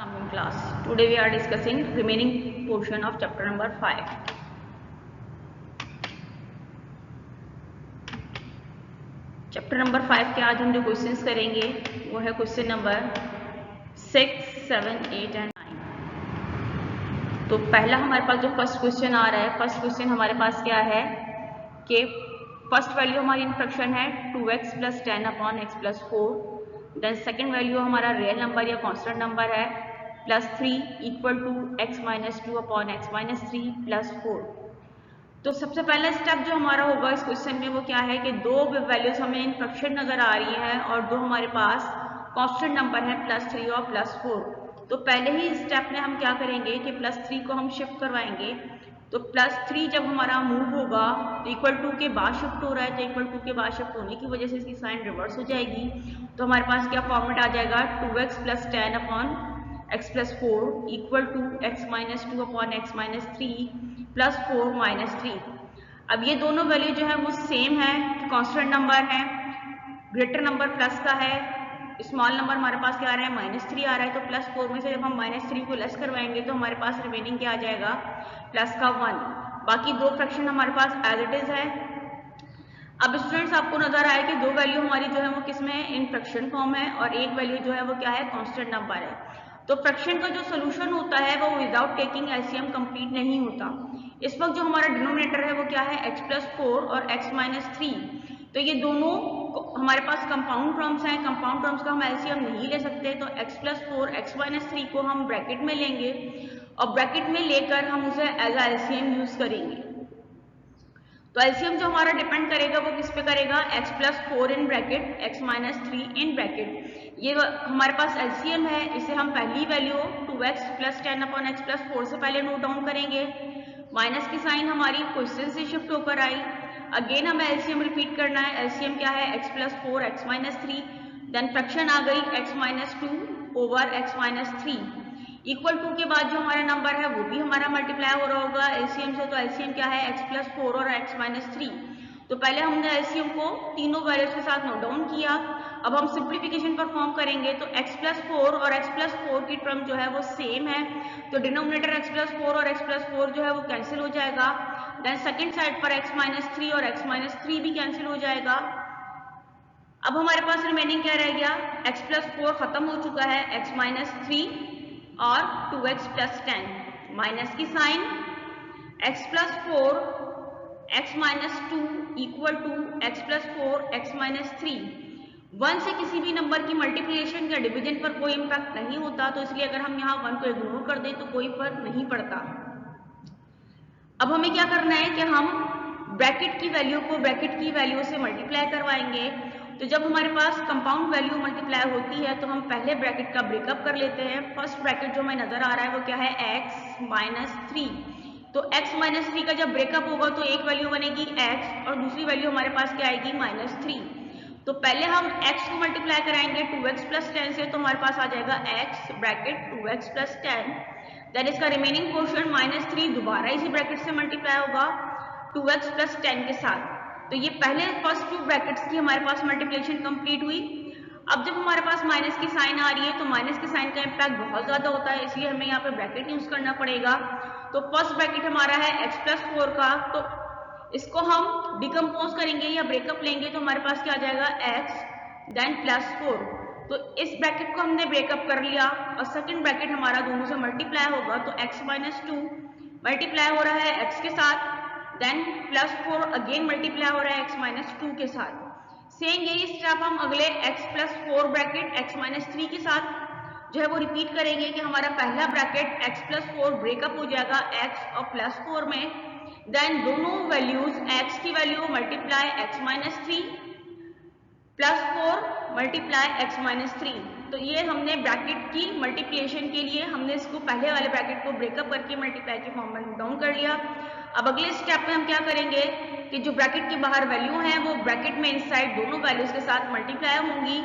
afternoon class. Today we are discussing remaining portion of chapter number 5. Chapter number 5 के आज हम जो questions करेंगे वो है क्वेश्चन नंबर 6, 7, 8 एंड 9। तो पहला हमारे पास जो फर्स्ट क्वेश्चन आ रहा है, फर्स्ट क्वेश्चन हमारे पास क्या है कि फर्स्ट वैल्यू हमारी इन फ्रैक्शन है 2x + 10 upon x + 4। Then second value हमारा रियल नंबर या कॉन्स्टेंट नंबर है +3 equal to x - 2 upon x - 3 + 4। तो सबसे पहला स्टेप जो हमारा होगा इस क्वेश्चन में वो क्या है कि दो वैल्यूज हमें इन फ्रैक्शन नजर आ रही हैं और दो हमारे पास कांस्टेंट नंबर है +3 और +4। तो पहले ही स्टेप में हम क्या करेंगे कि +3 को हम शिफ्ट करवाएंगे। तो +3 जब हमारा मूव होगा तो =2 के बाद शिफ्ट हो रहा है, तो =2 के बाद शिफ्ट होने की वजह से इसकी साइन रिवर्स हो जाएगी। तो हमारे पास क्या फॉर्मेट आ जाएगा 2x + 10 upon x + 4 equal to x - 2 upon x - 3 + 4 - 3। अब ये दोनों वैल्यू जो है वो सेम है, कांस्टेंट नंबर है, ग्रेटर नंबर प्लस का है, स्मॉल नंबर हमारे पास क्या आ रहा है -3 आ रहा है। तो +4 में से जब हम -3 को लेस करवाएंगे तो हमारे पास रिमेनिंग क्या आ जाएगा +1। बाकी दो फ्रैक्शन हमारे पास एज इट इज है। अब स्टूडेंट्स आपको नजर आए कि दो वैल्यू हमारी जो है वो किसमें है, इन फ्रैक्शन फॉर्म है, और एक वैल्यू जो है वो क्या है कांस्टेंट नंबर है। तो फ्रैक्शन का जो सोल्यूशन होता है वो विदाउट टेकिंग एलसीएम कंप्लीट नहीं होता। इस वक्त जो हमारा डिनोमिनेटर है वो क्या है x + 4 और x - 3। तो ये दोनों हमारे पास कंपाउंड टर्म्स हैं, कंपाउंड टर्म्स का हम एलसीएम नहीं ले सकते। तो x + 4 x - 3 को हम ब्रैकेट में लेंगे और ब्रैकेट में लेकर हम उसे एज एलसीएम यूज करेंगे। तो एलसीएम जो हमारा डिपेंड करेगा वो किस पे करेगा, x + 4 in bracket x - 3 in bracket. ये हमारे पास एलसीएम है, इसे हम पहली वैल्यू 2x + 10 अपॉन x + 4 से पहले नोट डाउन करेंगे। माइनस की साइन हमारी क्वेश्चन से शिफ्ट होकर आई। अगेन हमें एलसीएम रिपीट करना है। एलसीएम क्या है x + 4 x - 3। देन फ्रैक्शन आ गई x - 2 ओवर x - 3 =2 के बाद जो हमारा नंबर है वो भी हमारा मल्टीप्लाई हो रहा होगा एलसीएम से। तो एलसीएम क्या है x + 4 और x - 3। तो पहले हमने एलसीएम को तीनों वैल्यूज के साथ नोट डाउन किया। अब हम सिंप्लीफिकेशन परफॉर्म करेंगे। तो x + 4 और x + 4 की टर्म जो है वो सेम है, तो डिनोमिनेटर x + 4 और x + 4 जो है वो कैंसिल हो जाएगा। देन सेकेंड साइड पर x - 3 और x - 3 भी कैंसिल हो जाएगा। अब हमारे पास रिमेनिंग क्या रह गया, x + 4 खत्म हो चुका है, x - 3 और 2x + 10 माइनस की sign x + 4 x - 2 equal to x + 4 x - 3। 1 से किसी भी नंबर की मल्टीप्लिकेशन या डिवीजन पर कोई इम्पैक्ट नहीं होता, तो इसलिए अगर हम यहाँ 1 को इग्नोर कर दें तो कोई फर्क नहीं पड़ता। अब हमें क्या करना है कि हम ब्रैकेट की वैल्यू को ब्रैकेट की वैल्यू से मल्टीप्लाई करवाएंगे। तो जब हमारे पास कंपाउंड वैल्यू मल्टीप्लाई होती है तो हम पहले ब्रैकेट का ब्रेकअप कर लेते हैं। फर्स्ट ब्रैकेट जो हमें नजर आ रहा है वो क्या है x - 3। तो x - 3 का जब ब्रेकअप होगा तो एक वैल्यू बनेगी x और दूसरी वैल्यू हमारे पास क्या आएगी -3। तो पहले हम x को मल्टीप्लाई कराएंगे 2x + 10 से, तो हमारे पास आ जाएगा x ब्रैकेट 2x + 10। देन इसका रिमेनिंग पोर्शन -3 दोबारा इसी ब्रैकेट से मल्टीप्लाई होगा 2x + 10 के साथ। तो ये पहले फर्स्ट टू ब्रैकेट्स की हमारे पास मल्टीप्लिकेशन कंप्लीट हुई। अब जब हमारे पास माइनस की साइन आ रही है तो माइनस की साइन का इम्पैक्ट बहुत ज्यादा होता है, इसलिए हमें यहाँ पे ब्रैकेट यूज करना पड़ेगा। तो फर्स्ट ब्रैकेट हमारा है x + 4 का, तो इसको हम डिकम्पोज करेंगे या ब्रेकअप लेंगे तो हमारे पास क्या आ जाएगा x देन +4। तो इस ब्रैकेट को हमने ब्रेकअप कर लिया और सेकंड ब्रैकेट हमारा दोनों से मल्टीप्लाई होगा। तो x - 2 मल्टीप्लाई हो रहा है x के साथ, देन +4 अगेन मल्टीप्लाई हो रहा है x - 2 के साथ। सेम यही स्टेप हम अगले x + 4 ब्रैकेट x - 3 के साथ जो है वो रिपीट करेंगे कि हमारा पहला ब्रैकेट x + 4 ब्रेकअप हो जाएगा x और +4 में। देन दोनों वैल्यूज x की value multiply x - 3 +4 multiply x - 3। तो ये हमने ब्रैकेट की मल्टीप्लिकेशन के लिए हमने इसको पहले वाले ब्रैकेट को ब्रेकअप करके मल्टीप्लाई के फॉर्म में नोट डाउन कर लिया। अब अगले स्टेप में हम क्या करेंगे कि जो ब्रैकेट के बाहर वैल्यू है वो ब्रैकेट में इनसाइड दोनों वैल्यूज के साथ मल्टीप्लाई होंगी।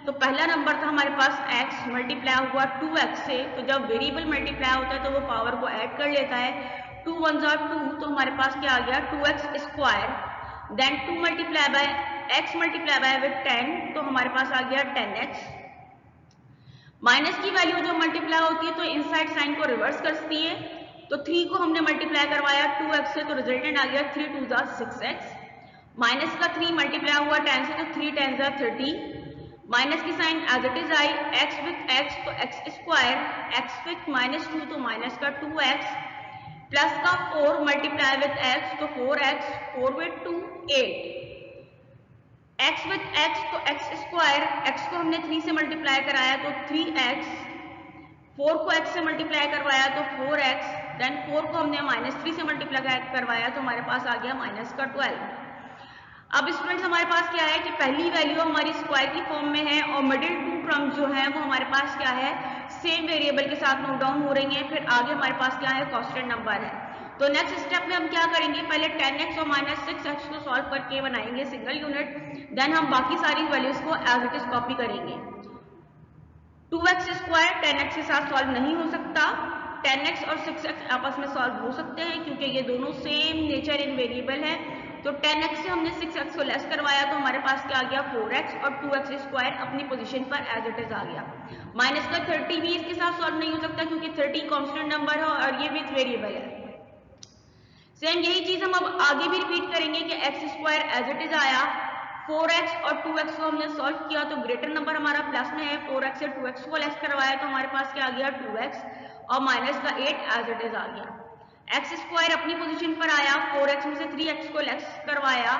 तो पहला नंबर था हमारे पास x मल्टीप्लाई हुआ 2x से। तो जब वेरिएबल मल्टीप्लाई होता है तो वो पावर को ऐड कर लेता है, 2 × 1 = 2, तो हमारे पास क्या आ गया 2x²। Then 2 multiply by x multiply by with 10, तो हमारे पास आ गया 10x। माइनस की वैल्यू जब मल्टीप्लाई होती है इनसाइड साइन को रिवर्स करती है। तो 3 को हमने मल्टीप्लाई करवाया 2x से, तो रिजल्टेंट आ गया 3 2 = 6x। माइनस का 3 मल्टीप्लाई हुआ 10 से, तो 3 10 = 30। माइनस की sign as it is I, x with x तो x स्क्वायर, x विथ -2 तो माइनस का 2x, प्लस का 4 मल्टीप्लाई विथ x तो 4x, 4 with 2 8, x with x तो x स्क्वायर, x को हमने 3 से मल्टीप्लाई कराया तो 3x, 4 को x से मल्टीप्लाई करवाया तो 4x, देन 4 को हमने -3 से मल्टीप्लाई करवाया तो हमारे पास आ गया -12। अब स्टूडेंट्स हमारे पास क्या है कि पहली वैल्यू हमारी स्क्वायर की फॉर्म में है और मिडिल 2 टर्म्स जो है वो हमारे पास क्या है, सेम वेरिएबल के साथ नोट डाउन हो रही हैं। फिर आगे हमारे पास क्या है, कांस्टेंट नंबर है। तो नेक्स्ट स्टेप में हम क्या करेंगे, पहले 10x और -6x को सॉल्व करके बनाएंगे सिंगल यूनिट, देन हम बाकी सारी वैल्यूज को एज इट इज कॉपी करेंगे। 2x स्क्वायर 10x के साथ सॉल्व नहीं हो सकता, 10x और 6x आपस में सॉल्व हो सकते हैं क्योंकि ये दोनों सेम नेचर इन वेरिएबल है। तो 10x से हमने 6x को लेस करवाया तो हमारे पास क्या आ गया 4x, और 2x स्क्वायर अपनी पोजीशन पर एज इट इज आ गया। माइनस का 30 भी इसके साथ सॉल्व नहीं हो सकता क्योंकि 30 कांस्टेंट नंबर है और ये विथ वेरिएबल है। सेम यही चीज हम अब आगे भी रिपीट करेंगे कि x square as it is आया, 4x और 2x को हमने सॉल्व किया तो ग्रेटर नंबर हमारा प्लस में है, 4x से 2x को लेस करवाया तो हमारे पास क्या आ गया 2x, और माइनस का 8 एज इट इज आ गया। x स्क्वायर अपनी पोजीशन पर आया, 4x में से 3x को लेस करवाया,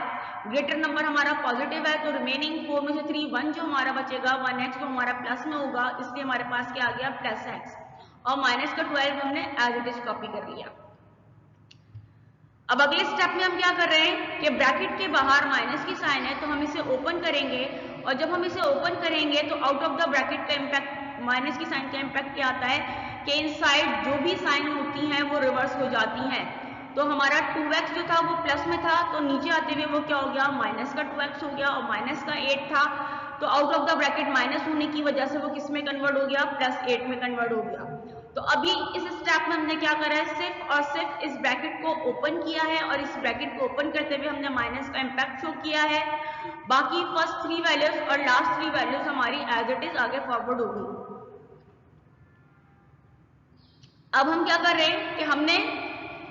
ग्रेटर नंबर हमारा पॉजिटिव है तो रिमेनिंग 4 में से 3 1 जो हमारा बचेगा 1x तो हमारा प्लस में होगा, इसलिए हमारे पास क्या आ गया +x, और माइनस का 12 हमने एज इट इज कॉपी कर लिया। अब अगले स्टेप में हम क्या कर रहे हैं कि ब्रैकेट के बाहर माइनस की साइन है तो हम इसे ओपन करेंगे, और जब हम इसे ओपन करेंगे तो आउट ऑफ द ब्रैकेट का इम्पैक्ट, माइनस की साइन का इम्पैक्ट क्या आता है कि इनसाइड जो भी साइन होती हैं वो रिवर्स हो जाती हैं। तो हमारा 2x जो था वो प्लस में था तो नीचे आते हुए वो क्या हो गया माइनस का 2x हो गया, और माइनस का 8 था तो out of the bracket minus होने की वजह से वो किस में कन्वर्ट हो गया, +8 में कन्वर्ट हो गया। तो अभी इस स्टेप में हमने क्या करा है, सिर्फ और सिर्फ इस ब्रैकेट को ओपन किया है और इस ब्रैकेट को ओपन करते हुए हमने माइनस का इम्पैक्ट शो किया है। बाकी फर्स्ट 3 वैल्यूज और लास्ट 3 वैल्यूज हमारी एज इट इज आगे फॉरवर्ड होगी। अब हम क्या कर रहे हैं कि हमने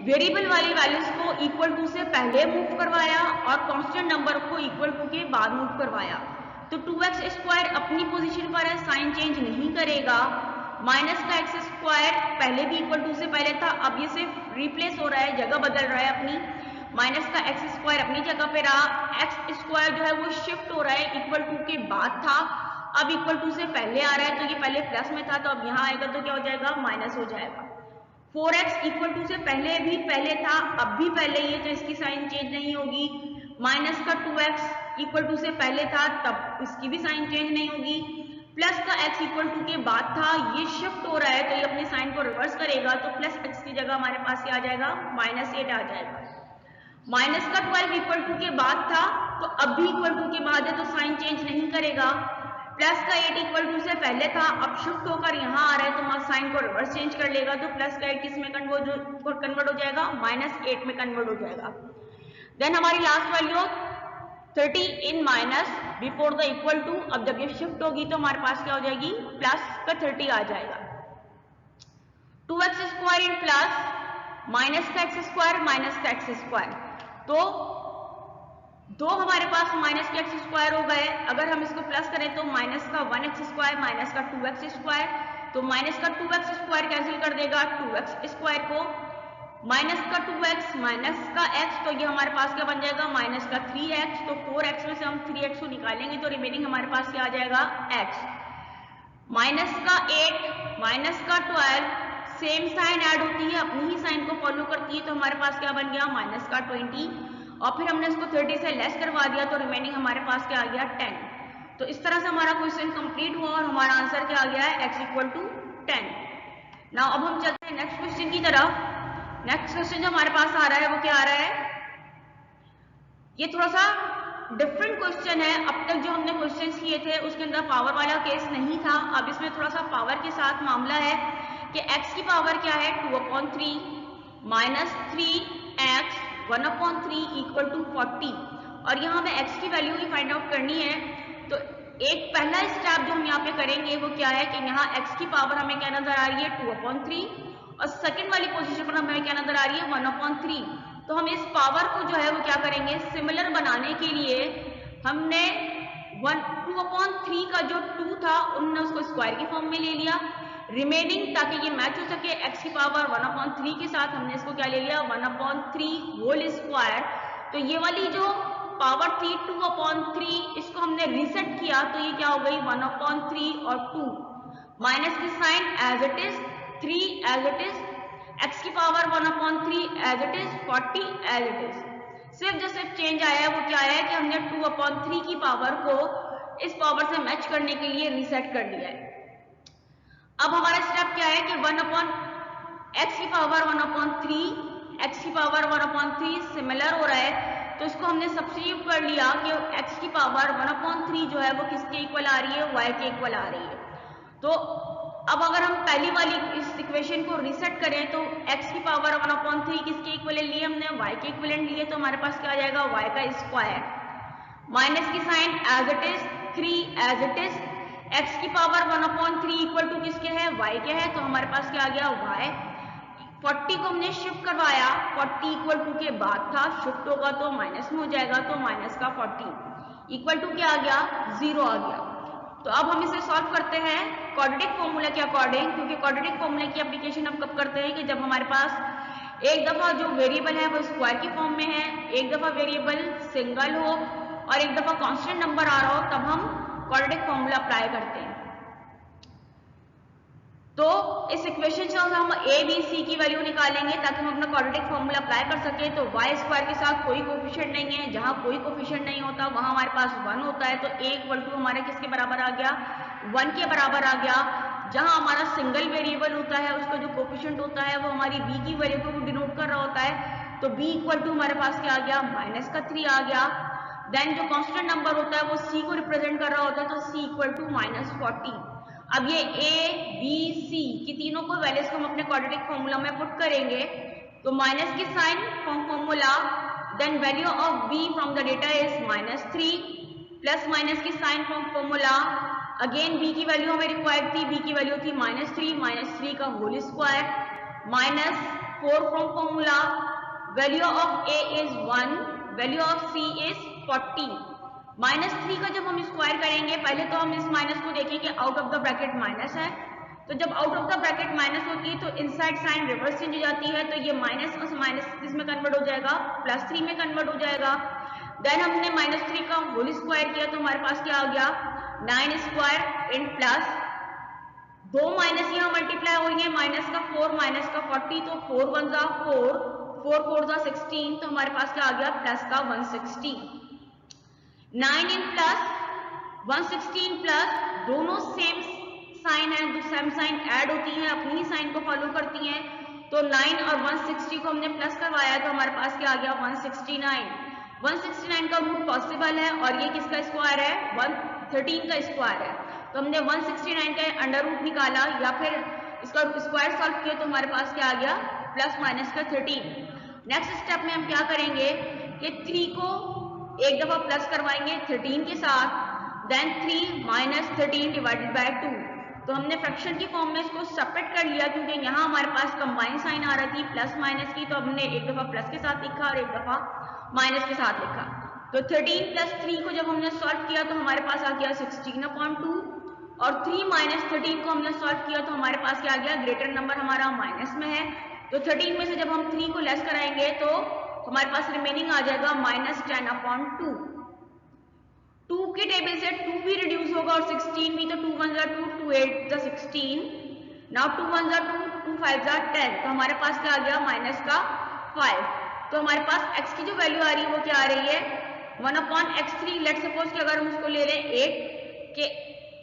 वेरिएबल वाली वैल्यूज को इक्वल टू से पहले मूव करवाया और कांस्टेंट नंबर को इक्वल टू के बाद मूव करवाया। तो 2x स्क्वायर अपनी पोजीशन पर है, साइन चेंज नहीं करेगा। माइनस का x स्क्वायर पहले भी इक्वल टू से पहले था, अब ये सिर्फ रिप्लेस हो रहा है, जगह बदल रहा है अपनी। माइनस का x स्क्वायर अपनी जगह पे रहा, x स्क्वायर जो है वो शिफ्ट हो रहा है, इक्वल टू के बाद था अब इक्वल टू से पहले आ रहा है, तो ये पहले प्लस में था तो अब यहाँ आएगा तो क्या हो जाएगा, माइनस हो जाएगा। 4x इक्वल टू से पहले भी पहले था, अब भी पहले ही है, तो इसकी साइन चेंज नहीं होगी। माइनस का 2x इक्वल टू से पहले था, तब इसकी भी साइन चेंज नहीं होगी। प्लस का x इक्वल टू के बाद था, ये शिफ्ट हो रहा है तो ये अपनी साइन को रिवर्स करेगा, तो प्लस x की जगह हमारे पास क्या आ जाएगा, -8 आ जाएगा। माइनस का 12 इक्वल टू के बाद था, तो अब भी इक्वल टू के बाद है तो साइन चेंज नहीं करेगा। प्लस का 8 इक्वल टू से पहले था, अब शिफ्ट होकर यहाँ आ रहा है तो वहां साइन को रिवर्स चेंज कर लेगा, तो प्लस का 8 किस में कन्वर्ट हो जाएगा, -8 में कन्वर्ट हो जाएगा। देन हमारी last value 30 in minus before the equal to, अब जब ये शिफ्ट होगी तो हमारे पास क्या हो जाएगी, प्लस का 30 आ जाएगा। 2x square in plus minus का x स्क्वायर माइनस का x स्क्वायर, तो दो हमारे पास माइनस के x स्क्वायर हो गए। अगर हम इसको प्लस करें तो माइनस का 1x स्क्वायर माइनस का 2x स्क्वायर, तो माइनस का 2x स्क्वायर कैंसिल कर देगा 2x स्क्वायर को, माइनस का 2x माइनस का x, तो ये हमारे पास क्या बन जाएगा, माइनस का 3x, तो 4x में से हम 3x को निकालेंगे तो रिमेनिंग हमारे पास क्या आ जाएगा, x। माइनस का 8 माइनस का 12, सेम साइन ऐड होती है, अपनी ही साइन को फॉलो करती है, तो हमारे पास क्या बन गया, माइनस का 20, और फिर हमने इसको 30 से लेस करवा दिया तो रिमेनिंग हमारे पास क्या आ गया, 10। तो इस तरह से हमारा क्वेश्चन कंप्लीट हुआ और हमारा आंसर क्या आ गया है, x इक्वल टू 10। नाउ अब हम चलते हैं नेक्स्ट क्वेश्चन की तरफ। नेक्स्ट क्वेश्चन जो हमारे पास आ रहा है वो क्या आ रहा है, ये थोड़ा सा डिफरेंट क्वेश्चन है। अब तक जो हमने क्वेश्चंस किए थे उसके अंदर पावर वाला केस नहीं था, अब इसमें थोड़ा सा पावर के साथ मामला है कि x की पावर क्या है, 2/3 माइनस 3x 1/3 इक्वल टू 40, और यहाँ हमें x की वैल्यू ही फाइंड आउट करनी है। तो एक पहला स्टेप जो हम यहाँ पे करेंगे वो क्या है कि यहाँ x की पावर हमें क्या नजर आ रही है 2/3 और सेकंड वाली पोजीशन पर हमें क्या नजर आ रही है 1/3। तो हम इस पावर को जो है वो क्या करेंगे, सिमिलर बनाने के लिए हमने 2/3 का जो 2 था उन्होंने उसको स्क्वायर की फॉर्म में ले लिया, रिमेनिंग ताकि ये मैच हो सके x की पावर 1/3 के साथ हमने इसको क्या ले लिया 1/3 होल स्क्वायर। तो ये वाली जो पावर थी 2/3 इसको हमने रीसेट किया तो ये क्या हो गई 1/3 और 2 माइनस की sign as it is 3 as it is x की power 1/3 as it is 40 as it is. सिर्फ जो सिर्फ चेंज आया है वो क्या है कि हमने 2/3 की पावर को इस पावर से मैच करने के लिए रीसेट कर लिया है। अब हमारा स्टेप क्या है कि x की पावर 1/3 x की पावर 1/3 सिमिलर हो रहा है तो इसको हमने सब्स्टिट्यूट कर लिया कि x की पावर 1/3 जो है वो किसके इक्वल आ रही है y के इक्वल आ रही है। तो अब अगर हम पहली वाली इस इक्वेशन को रीसेट करें तो x की पावर 1/3 किसके इक्वल लिए हमने y के इक्विवेलेंट लिए तो हमारे पास क्या आ जाएगा y का स्क्वायर माइनस की sign as it is 3 as it is x की पावर 1/3 इक्वल टू किसके है y के है तो हमारे पास क्या आ गया y 40 को हमने शिफ्ट करवाया 40 इक्वल टू के बाद था, शिफ्ट होगा तो माइनस में हो जाएगा तो माइनस का 40 इक्वल टू क्या आ गया 0 आ गया। तो अब हम इसे सॉल्व करते हैं क्वाड्रेटिक फॉर्मूला के अकॉर्डिंग, क्योंकि क्वाड्रेटिक फॉर्मूला की एप्लीकेशन हम कब करते हैं कि जब हमारे पास एक दफा जो वेरिएबल है वो स्क्वायर की फॉर्म में है, एक दफा वेरिएबल सिंगल हो और एक दफा कांस्टेंट नंबर आ रहा हो, तब हम क्वाड्रेटिक फॉर्मूला अप्लाई करते हैं। तो इस इक्वेशन से हम a b c की वैल्यू निकालेंगे ताकि हम अपना क्वाड्रेटिक फॉर्मूला अप्लाई कर सके। तो y स्क्वायर के साथ कोई कोफिशिएंट नहीं है, जहां कोई कोफिशिएंट नहीं होता वहां हमारे पास 1 होता है तो a इक्वल टू हमारे किसके बराबर आ गया 1 के बराबर आ गया। जहां हमारा सिंगल वेरिएबल होता है उसका जो कोफिशिएंट होता है वो हमारी b की वैल्यू को डिनोट कर रहा होता है, तो b इक्वल टू हमारे पास क्या आ गया माइनस का 3 आ गया। देन जो कांस्टेंट नंबर होता है वो c को रिप्रेजेंट कर रहा होता है तो c इक्वल टू -40। अब ये a b c की तीनों को वैल्यूज को हम अपने क्वाड्रेटिक फॉर्मूला में पुट करेंगे तो माइनस की sign from formula, then value of b from the data is -3 plus minus की sign from formula, again b की वैल्यू हमें रिक्वायर्ड थी, b की वैल्यू थी -3 का whole square -4 from formula, value of a is 1, value of c is 40। -3 का जब हम स्क्वायर करेंगे पहले तो हम इस माइनस को देखें कि out of the bracket minus है, तो जब out of the bracket minus होती है तो इनसाइड साइन रिवर्स चेंज हो जाती है, तो ये माइनस और माइनस इसमें कन्वर्ट हो जाएगा +3 में कन्वर्ट हो जाएगा। देन हमने -3 का होल स्क्वायर किया तो हमारे पास क्या आ गया 9 स्क्वायर इन प्लस 2 माइनस यहाँ मल्टीप्लाई होंगे माइनस का 4 माइनस का 40 तो 4 1 जा 4 4 4 जा 16 तो हमारे पास क्या आ गया प्लस का 160। 9 इन प्लस 116 प्लस दोनों सेम साइन है, सेम साइन ऐड होती हैं, अपनी ही साइन को फॉलो करती हैं, तो 9 और 160 को हमने प्लस करवाया तो हमारे पास क्या आ गया 169। 169 का रूट पॉसिबल है और ये किसका स्क्वायर है 113 का स्क्वायर है, तो हमने 169 का अंडर रूट निकाला या फिर इसका स्क्वायर सॉल्व किया तो हमारे पास क्या आ गया +-13। नेक्स्ट स्टेप में हम क्या करेंगे कि 3 को एक दफा प्लस करवाएंगे 13 के साथ, देन 3 - 13 डिवाइडेड बाय 2, तो हमने फ्रैक्शन की फॉर्म में इसको सेपरेट कर लिया क्योंकि यहाँ हमारे पास कंबाइन साइन आ रही थी प्लस माइनस की, तो हमने एक दफा प्लस के साथ लिखा और एक दफा माइनस के साथ लिखा। तो 13 + 3 को जब हमने सॉल्व किया तो हमारे पास आ गया 16/2 और 3 - 13 को हमने सॉल्व किया तो हमारे पास क्या आ गया ग्रेटर नंबर हमारा माइनस में है, तो 13 में से जब हम 3 को लेस कराएंगे तो हमारे पास रिमेनिंग आ जाएगा -10/2। 2 के टेबल से 2 भी रिड्यूस होगा और 16 भी, तो 2 1 जा 2 2 8 जा 16, नाउ 2 1 जा 2 2 5 जा 10, तो हमारे पास क्या आ गया -5। तो हमारे पास x की जो वैल्यू आ रही है वो क्या आ रही है 1/x3। लेट सपोज कि अगर हम उसको ले लें 8 के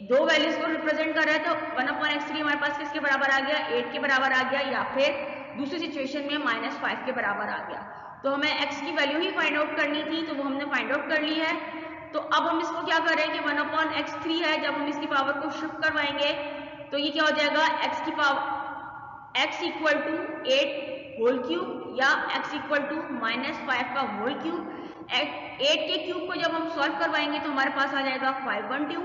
दो वैल्यूज को रिप्रेजेंट कर रहा है तो 1/x3 हमारे पास किसके बराबर आ गया 8 के बराबर आ गया, या फिर दूसरी सिचुएशन में -5 के बराबर आ गया। तो हमें x की वैल्यू ही फाइंड आउट करनी थी तो वो हमने फाइंड आउट कर ली है। तो अब हम इसको क्या कर रहे हैं कि 1/x3 है, जब हम इसकी पावर को शिफ्ट करवाएंगे तो ये क्या हो जाएगा x की power x equal to 8 whole cube या x इक्वल टू -5 का होल क्यूब। 8 के क्यूब को जब हम सॉल्व करवाएंगे तो हमारे पास आ जाएगा 512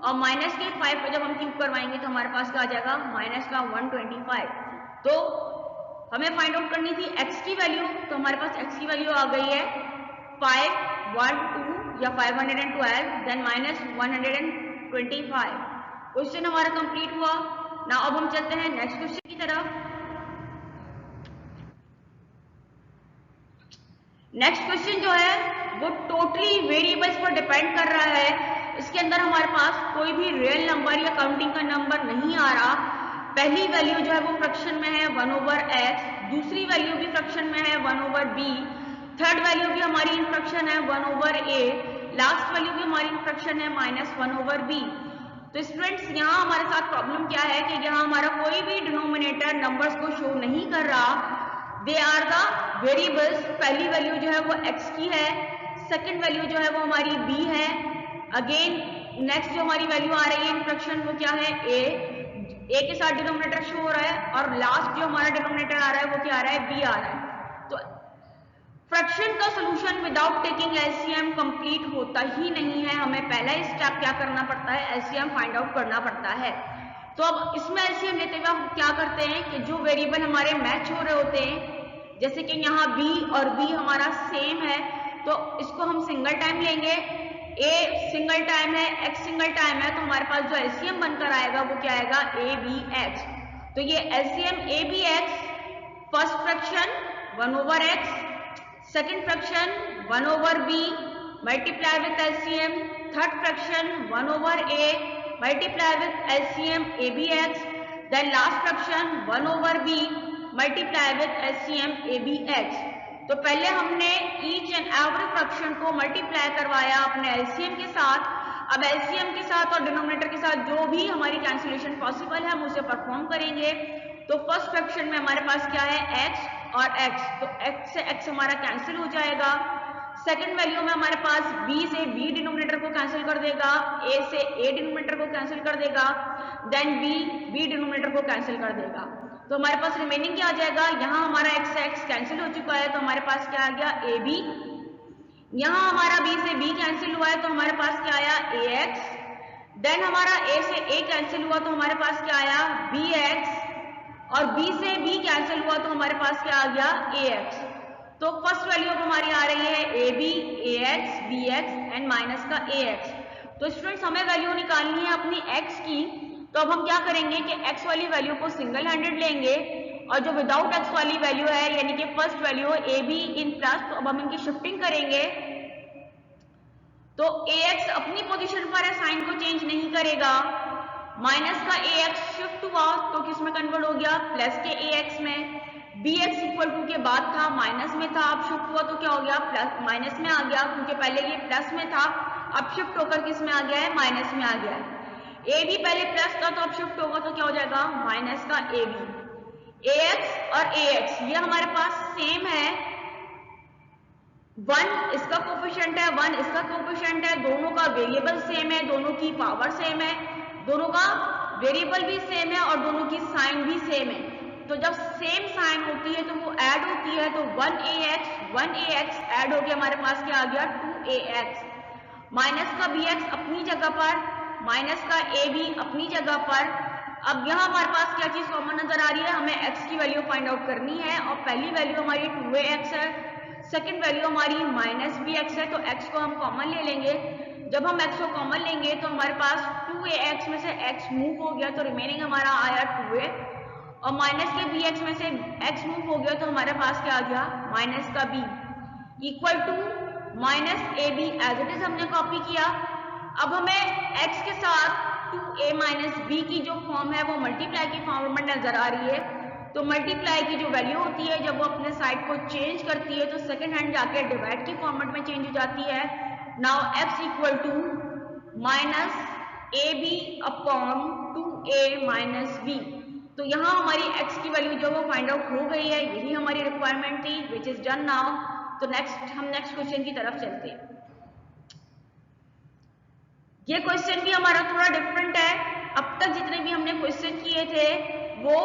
और माइनस के 5 को जब हम क्यूब करवाएंगे तो हमारे पास क्या आ जाएगा, माइनस का 125। तो हमें फाइंड आउट करनी थी x की वैल्यू, तो हमारे पास x की वैल्यू आ गई है 512 या 512 देन माइनस 125। क्वेश्चन हमारा कंप्लीट हुआ ना। अब हम चलते हैं नेक्स्ट क्वेश्चन की तरफ। नेक्स्ट क्वेश्चन जो है वो टोटली वेरिएबल्स पर डिपेंड कर रहा है। इसके अंदर हमारे पास कोई भी रियल नंबर या काउंटिंग का नंबर नहीं आ रहा। पहली वैल्यू जो है वो फ्रैक्शन में है 1/x, दूसरी वैल्यू भी फ्रैक्शन में है 1/b, थर्ड वैल्यू भी हमारी इन फ्रैक्शन है 1/a, लास्ट वैल्यू भी हमारी इन फ्रैक्शन है -1/b। तो स्टूडेंट्स यहाँ हमारे साथ प्रॉब्लम क्या है कि यहाँ हमारा कोई भी डिनोमिनेटर नंबर्स को शो नहीं कर रहा। They are the variables. पहली वैल्यू जो है वो x की है, सेकंड वैल्यू जो है वो हमारी b है, अगेन नेक्स्ट जो हमारी वैल्यू आ रही है इन फ्रैक्शन वो क्या है a के साथ डिनोमिनेटर शो हो रहा है, और लास्ट जो हमारा डिनोमिनेटर आ रहा है वो क्या आ रहा है, b आ रहा है। तो फ्रैक्शन का solution without taking LCM complete होता ही नहीं है। हमें पहला स्टेप क्या करना पड़ता है, एलसीएम फाइंड आउट करना पड़ता है। तो अब इसमें एलसीएम लेते हुए हम क्या करते हैं कि जो वेरिएबल हमारे मैच हो रहे होते हैं, जैसे कि यहाँ b और b हमारा सेम है, तो इसको हम सिंगल टाइम लेंगे। a सिंगल टाइम है, x सिंगल टाइम है, तो हमारे पास जो एलसीएम बनकर आएगा वो क्या आएगा, abx। तो ये LCM abx, first fraction 1/x, second fraction 1/b multiply with LCM, third fraction 1/a multiply with LCM abx, then last fraction 1/b multiply with LCM abx। तो पहले हमने ईच एंड एवरी फ्रैक्शन को multiply करवाया अपने LCM के साथ। अब LCM के साथ और डिनोमिनेटर के साथ जो भी हमारी कैंसिलेशन पॉसिबल है हम उसे परफॉर्म करेंगे। तो फर्स्ट फ्रैक्शन में हमारे पास क्या है, x और x, तो x से x हमारा कैंसिल हो जाएगा। सेकंड वैल्यू में हमारे पास b से b डिनोमिनेटर को कैंसिल कर देगा, a से a डिनोमिनेटर को कैंसिल कर देगा, देन b डिनोमिनेटर को कैंसिल कर देगा। तो हमारे पास रिमेनिंग क्या आ जाएगा, यहाँ हमारा x से x कैंसिल हो चुका है तो हमारे पास क्या आ गया, ab। यहाँ हमारा b से b कैंसिल हुआ है तो हमारे पास क्या आया, ax। देन हमारा a से a कैंसिल हुआ तो हमारे पास क्या आया, bx, और b से b कैंसिल हुआ तो हमारे पास क्या आ गया, ax। तो फर्स्ट वैल्यू अब हमारी आ रही है ab, ax, bx and minus का ax। तो स्टूडेंट्स हमें वैल्यू निकालनी है अपनी x की। तो अब हम क्या करेंगे कि x वाली वैल्यू को सिंगल हैंडेड लेंगे, और जो विदाउट x वाली वैल्यू है यानी कि first value ab in plus, तो अब हम इनकी शिफ्टिंग करेंगे। तो ax अपनी पोजीशन पर है, साइन को चेंज नहीं करेगा। माइनस का ax शिफ्ट हुआ तो किस में कन्वर्ट हो गया, प्लस के ax में। bx इक्वल टू के बाद था माइनस में था, अब शिफ्ट हुआ तो क्या हो गया, प्लस माइनस में आ गया, क्योंकि पहले ये प्लस में था, अब शिफ्ट होकर किस में आ गया है, माइनस में आ गया है। a भी पहले प्लस था तो अब शिफ्ट होगा तो क्या हो जाएगा, माइनस का ab। ax और ax ये हमारे पास सेम है, 1 इसका कोफिशिएंट है, 1 इसका कोफिशिएंट है, दोनों का वेरिएबल सेम है, दोनों की पावर सेम है, दोनों का वेरिएबल भी सेम है और दोनों की साइन भी सेम है। तो जब सेम साइन होती है तो वो ऐड होती है, तो 1ax ऐड हो गया, हमारे पास क्या आ गया, 2ax। माइनस का bx अपनी जगह पर, माइनस का ab अपनी जगह पर। अब यहाँ हमारे पास क्या चीज कॉमन नजर आ रही है, हमें x की वैल्यू फाइंड आउट करनी है, और पहली वैल्यू हमारी 2ax है, सेकंड वैल्यू हमारी -bx है, तो x को हम कॉमन ले लेंगे। जब हम x को कॉमन लेंगे तो हमारे पास 2ax में से x मूव हो गया तो रिमेनिंग हमारा आया 2a, और माइनस के bx में से x मूव हो गया तो हमारे पास क्या आ गया, माइनस का b equal to -ab as it is हमने कॉपी किया। अब हमें x के साथ 2a b की जो फॉर्म है वो मल्टीप्लाई की फॉर्म में नजर आ रही है। तो मल्टीप्लाई की जो वैल्यू होती है जब वो अपने साइड को चेंज करती है तो सेकंड हैंड जाके डिवाइड की फॉर्मेट में चेंज हो जाती है। Now x equal to -ab upon 2a b। तो यहाँ हमारी x की वैल्यू जो वो फाइंड आउट हो गई है, यही हमारी रिक्वायरमेंट थी, विच इज डन नाउ। तो हम नेक्स्ट क्वेश्चन की तरफ चलते हैं। ये क्वेश्चन भी हमारा थोड़ा डिफरेंट है। अब तक जितने भी हमने क्वेश्चन किए थे वो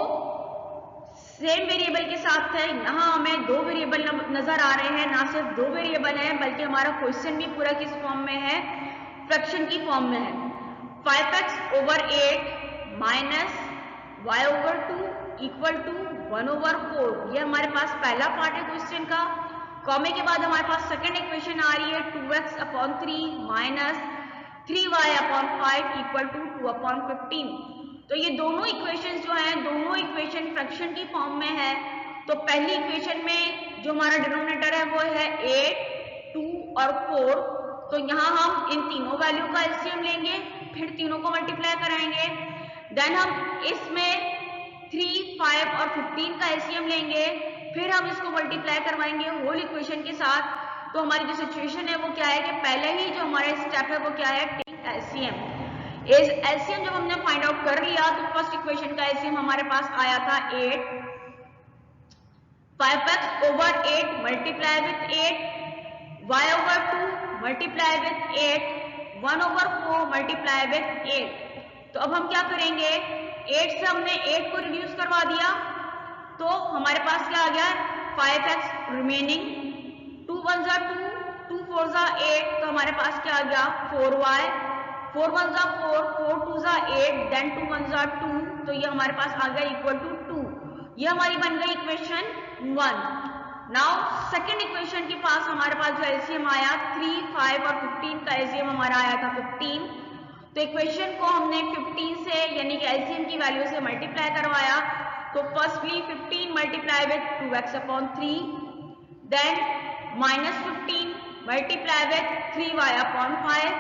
सेम वेरिएबल के साथ थे, यहाँ हमें 2 वेरिएबल नजर आ रहे हैं। ना सिर्फ 2 वेरिएबल है बल्कि हमारा क्वेश्चन भी पूरा किस फॉर्म में है, फ्रैक्शन की फॉर्म में है। 5x over 8 minus y over 2 equal to 1/4। ये हमारे पास पहला पार्ट है क्वेश्चन का। कॉमे के बाद हमारे पास सेकेंड इक्वेशन आ रही है 2x/3 minus 3y/5 equal to 2/15। तो ये दोनों इक्वेशन जो हैं, दोनों इक्वेशन फ्रैक्शन की फॉर्म में है। तो पहली इक्वेशन में जो हमारा डिनोमिनेटर है वो है 8, 2 और 4। तो यहाँ हम इन तीनों वैल्यू का एलसीएम लेंगे, फिर तीनों को मल्टीप्लाई कराएंगे। देन हम इसमें 3, 5 और 15 का एलसीएम लेंगे, फिर हम इसको मल्टीप्लाई करवाएंगे होल इक्वेशन के साथ। तो हमारी जो सिचुएशन है वो क्या है कि पहले ही जो हमारा स्टेप है वो क्या है, टेक एलसीएम। इस एलसीएम जब हमने फाइंड आउट कर लिया तो फर्स्ट इक्वेशन का एलसीएम हमारे पास आया था 8, 5x over 8 multiply with 8, y over 2 multiply with 8, 1/4 multiply with 8। तो अब हम क्या करेंगे, 8 से हमने 8 को रिड्यूस करवा दिया तो हमारे पास क्या आ गया, 5x रिमेनिंग, 2 1 जा 2, 2 4 जा 8। तो हमारे पास क्या आ गया 4y, 4 1 जा 4, 4 2 जा 8, देन 2 1 जा 2। तो ये हमारे पास आ गया इक्वल टू 2। ये हमारी बन गई इक्वेशन 1। नाउ सेकेंड इक्वेशन के पास हमारे पास जो एलसीएम आया 3, 5 और 15 का एलसीएम हमारा आया था 15। तो इक्वेशन को हमने 15 से यानी कि एलसीएम की वैल्यू से मल्टीप्लाई करवाया। तो firstly 15 multiply with 2x/3, then -15 multiply with 3y/5,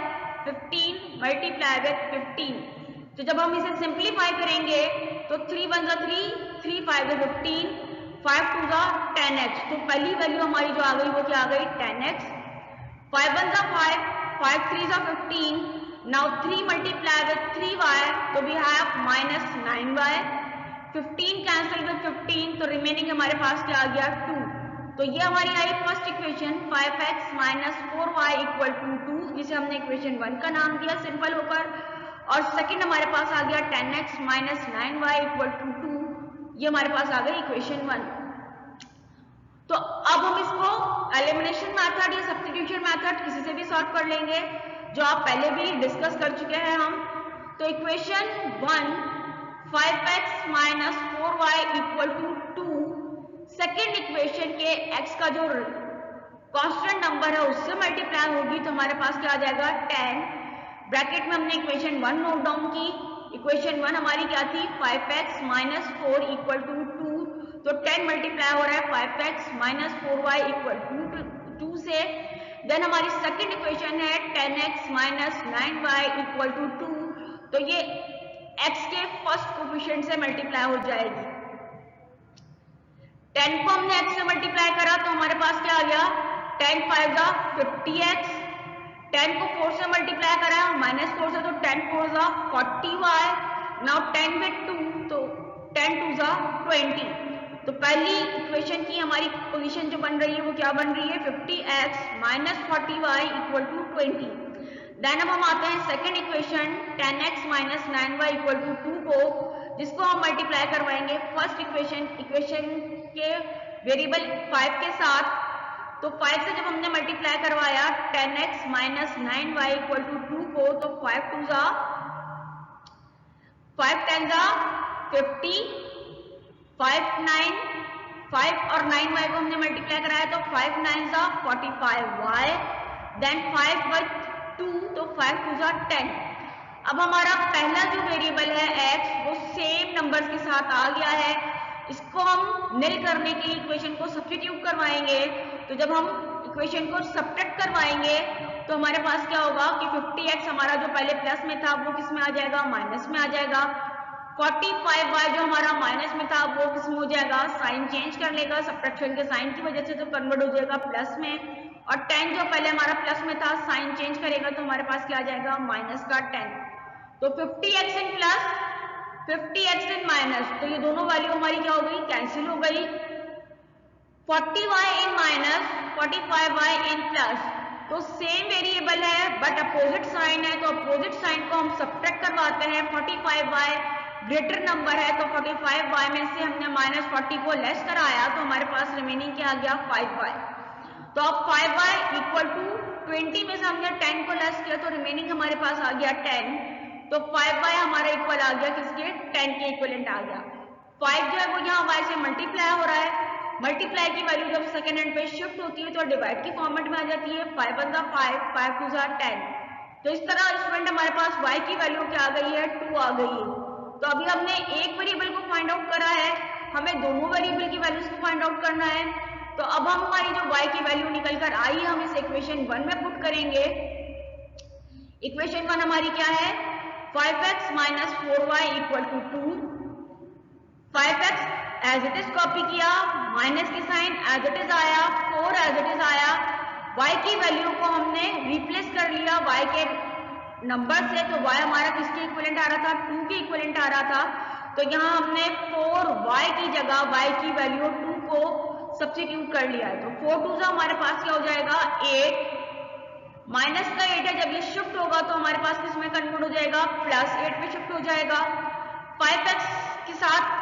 15 multiply with 15। तो जब हम इसे सिंप्लीफाई करेंगे तो 3 1 जा 3, 3 5 जा 15, 5 2 जा 10x। तो पहली वैल्यू हमारी जो आ गई वो क्या आ गई 10x। 5 1 जा 5, 5 3 जा 15। नाउ 3 मल्टीप्लाई विथ 3y, तो we have -9y। 15 cancel with 15, तो रिमेनिंग हमारे पास क्या आ गया 2। तो ये हमारी I first equation 5x minus 4y equal to 2, जिसे हमने इक्वेशन 1 का नाम दिया सिंपल होकर। और सेकंड हमारे पास आ गया 10x minus 9y equal to 2, ये हमारे पास आ गई इक्वेशन 1। तो अब हम इसको एलिमिनेशन मेथड या सब्स्टिट्यूशन मेथड किसी से भी सॉल्व कर लेंगे, जो आप पहले भी डिस्कस कर चुके हैं हम। तो equation 1 5x minus 4y equal to 2, second equation के x का जो कांस्टेंट नंबर है उससे मल्टीप्लाई होगी तो हमारे पास क्या आ जाएगा 10। ब्रैकेट में हमने इक्वेशन 1 नोट डाउन की। इक्वेशन 1 हमारी क्या थी 5x माइनस 4 इक्वल टू 2। तो 10 मल्टीप्लाई हो रहा है 5x minus 4y equal to 2 से। देन हमारी सेकेंड इक्वेशन है 10x minus 9y equal to 2। तो ये x के फर्स्ट कोफिशिएंट से मल्टीप्लाई हो जाएगी। 10 को हमने x से मल्टीप्लाई करा तो हमारे पास क्या आ गया 10 5 जा 50x। 10 को 4 से मल्टीप्लाई करा -4 से, तो 10 4 जा 40y। नाउ 10 विथ 2, तो 10 2 जा 20। तो पहली इक्वेशन की हमारी पोजीशन जो बन रही है वो क्या बन रही है 50x minus 40y equal to 20। Then अब हम आते हैं second equation 10x minus 9y equal to 2 को, जिसको हम मल्टीप्लाई करवाएंगे फर्स्ट इक्वेशन के वेरिएबल 5 के साथ। तो 5 से जब हमने मल्टीप्लाई करवाया 10x minus 9y equal to 2 को, तो 5 2 जा 5 10 जा 50, 5 9 5 और 9y को हमने मल्टीप्लाई कराया तो 5 9 जा 45y। देन 5 विथ 2, तो 5 2 जा 10। अब हमारा पहला जो वेरिएबल है x वो सेम नंबर्स के साथ आ गया है। इसको हम निल करने के लिए इक्वेशन को सब्स्टिट्यूट करवाएंगे। तो जब हम इक्वेशन को सब्ट्रैक्ट करवाएंगे तो हमारे पास क्या होगा कि 50x हमारा जो पहले प्लस में था वो किस में आ जाएगा माइनस में आ जाएगा। 45y जो हमारा माइनस में था वो किस में हो जाएगा साइन चेंज कर लेगा सब्ट्रैक्शन के साइन की वजह से, तो कन्वर्ट हो जाएगा प्लस में। और 10 जो पहले हमारा प्लस में था साइन चेंज करेगा तो हमारे पास क्या आ जाएगा माइनस का 10। तो 50x in plus 50x in minus, तो ये दोनों वैल्यू हमारी क्या हो गई कैंसिल हो गई। 40y in minus 45y in plus, तो सेम वेरिएबल है बट अपोजिट साइन है, तो अपोजिट साइन को हम सब्ट्रैक्ट करवाते हैं। 45y ग्रेटर नंबर है तो 45y में से हमने -40 को लेस कराया तो हमारे पास रिमेनिंग क्या आ गया 5y। तो अब 5y इक्वल टू 20 में से हमने 10 को लेस किया तो रिमेनिंग हमारे पास आ गया 10। तो 5y हमारा इक्वल आ गया किसके, 10 के इक्वलेंट आ गया। 5 जो है वो यहाँ y से मल्टीप्लाई हो रहा है, मल्टीप्लाई की वैल्यू जब सेकेंड हैंड पे शिफ्ट होती है तो डिवाइड की फॉर्मेट में आ जाती है, 5 1 जा 5, 5 2 जा 10। तो इस तरह स्टूडेंट हमारे पास y की वैल्यू क्या आ गई है, 2 आ गई है। तो अभी हमने एक वेरिएबल को फाइंड आउट करा है, हमें दोनों वेरिएबल की वैल्यूज को फाइंड आउट करना है। तो अब हम हमारी जो y की वैल्यू निकल कर आई है हम इस इक्वेशन 1 में पुट करेंगे। इक्वेशन 1 हमारी क्या है, 5x minus 4y equal to 2। 5x as it is copy किया, माइनस की साइन एज इट इज आया, 4 एज इट इज आया। y की वैल्यू को हमने रिप्लेस कर लिया y के नंबर से, तो y हमारा किसके इक्विवेलेंट आ रहा था, 2 के इक्विवेलेंट आ रहा था। तो यहाँ हमने 4y की जगह y की वैल्यू 2 को सब्स्टिट्यूट कर लिया है। तो 4 2 हमारे पास क्या हो जाएगा, 8, माइनस का 8 है, जब ये शिफ्ट होगा तो हमारे पास किसमें कन्वर्ट हो जाएगा, प्लस 8 में शिफ्ट हो जाएगा। 5x के साथ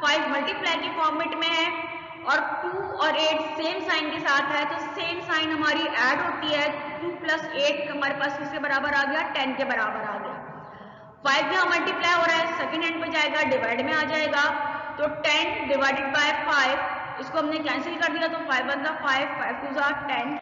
5 मल्टीप्लाई की फॉर्मेट में है और 2 और 8 सेम साइन के साथ है, तो सेम साइन हमारी ऐड होती है। 2 प्लस 8 हमारे पास किसके बराबर आ गया, 10 के बराबर आ गया। 5 यहाँ मल्टीप्लाई हो रहा है, सेकेंड हैंड पे जाएगा, डिवाइड में आ जाएगा। तो 10 डिवाइडेड बाय 5, इसको हमने कैंसिल कर दिया, तो 5 1 जा 5, 5 2 जा 10।